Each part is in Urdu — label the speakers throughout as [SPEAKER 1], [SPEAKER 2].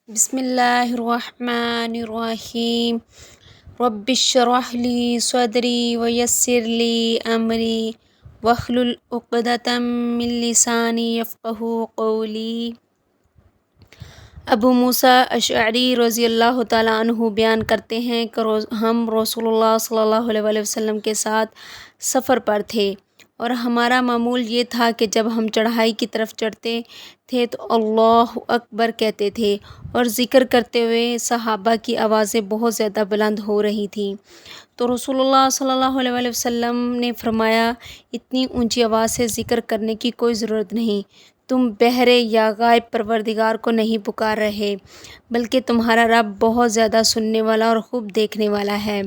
[SPEAKER 1] بسم اللہ الرحمن الرحیم رب اشرح لی صدری ویسر لی امری واحلل عقدۃ من لسانی یفقہوا قولی۔ ابو موسیٰ اشعری رضی اللہ تعالیٰ عنہ بیان کرتے ہیں کہ ہم رسول اللہ صلی اللہ علیہ وآلہ وسلم کے ساتھ سفر پر تھے، اور ہمارا معمول یہ تھا کہ جب ہم چڑھائی کی طرف چڑھتے تھے تو اللہ اکبر کہتے تھے، اور ذکر کرتے ہوئے صحابہ کی آوازیں بہت زیادہ بلند ہو رہی تھیں، تو رسول اللہ صلی اللہ علیہ وآلہ وسلم نے فرمایا، اتنی اونچی آواز سے ذکر کرنے کی کوئی ضرورت نہیں، تم بہرے یا غائب پروردگار کو نہیں پکار رہے، بلکہ تمہارا رب بہت زیادہ سننے والا اور خوب دیکھنے والا ہے۔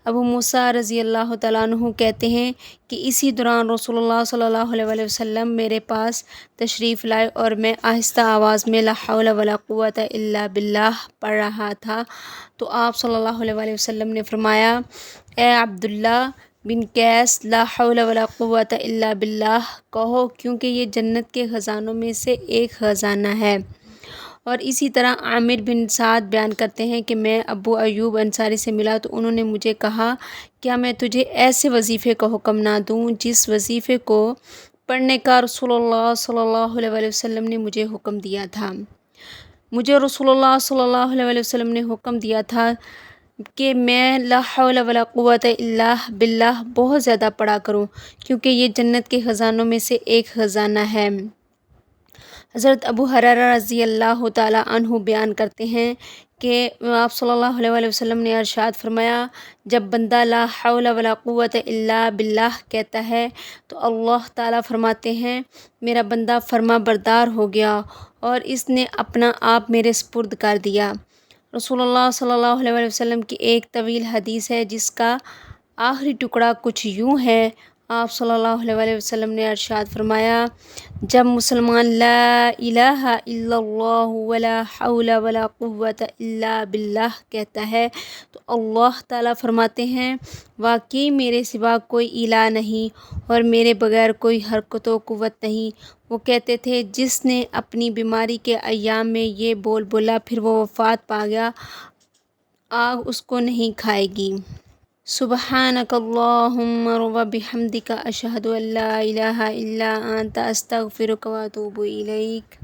[SPEAKER 1] ابو موسیٰ رضی اللہ تعالیٰ عنہ کہتے ہیں کہ اسی دوران رسول اللہ صلی اللہ علیہ وآلہ وسلم میرے پاس تشریف لائے، اور میں آہستہ آواز میں لا حول ولا قوۃ الا باللہ پڑھ رہا تھا، تو آپ صلی اللہ علیہ وآلہ وسلم نے فرمایا، اے عبداللہ بن قیس، لا حول ولا قوۃ الا باللہ کہو، کیونکہ یہ جنت کے خزانوں میں سے ایک خزانہ ہے۔ اور اسی طرح عامر بن سعد بیان کرتے ہیں کہ میں ابو ایوب انصاری سے ملا تو انہوں نے مجھے کہا، کیا میں تجھے ایسے وظیفے کا حکم نہ دوں جس وظیفے کو پڑھنے کا رسول اللہ صلی اللہ علیہ وآلہ وسلم نے مجھے حکم دیا تھا۔ مجھے رسول اللہ صلی اللہ علیہ وآلہ وسلم نے حکم دیا تھا کہ میں لا حول ولا قوۃ الا باللہ بہت زیادہ پڑھا کروں، کیونکہ یہ جنت کے خزانوں میں سے ایک خزانہ ہے۔ حضرت ابو ہریرہ رضی اللہ تعالیٰ عنہ بیان کرتے ہیں کہ آپ صلی اللہ علیہ وآلہ وسلم نے ارشاد فرمایا، جب بندہ لا حول ولا قوۃ الا باللہ کہتا ہے تو اللہ تعالیٰ فرماتے ہیں، میرا بندہ فرما بردار ہو گیا اور اس نے اپنا آپ میرے سپرد کر دیا۔ رسول اللہ صلی اللہ علیہ وآلہ وسلم کی ایک طویل حدیث ہے جس کا آخری ٹکڑا کچھ یوں ہے، آپ صلی اللہ علیہ وآلہ وسلم نے ارشاد فرمایا، جب مسلمان لا الہ الا اللہ ولا حول ولا قوۃ الا باللہ کہتا ہے تو اللہ تعالیٰ فرماتے ہیں، واقعی میرے سوا کوئی الہ نہیں اور میرے بغیر کوئی حرکت و قوت نہیں۔ وہ کہتے تھے، جس نے اپنی بیماری کے ایام میں یہ بول بولا پھر وہ وفات پا گیا، آگ اس کو نہیں کھائے گی۔ سبحانک اللہم و بحمدک اشہد ان لا الہ الا انت استغفرک و اتوب الیک۔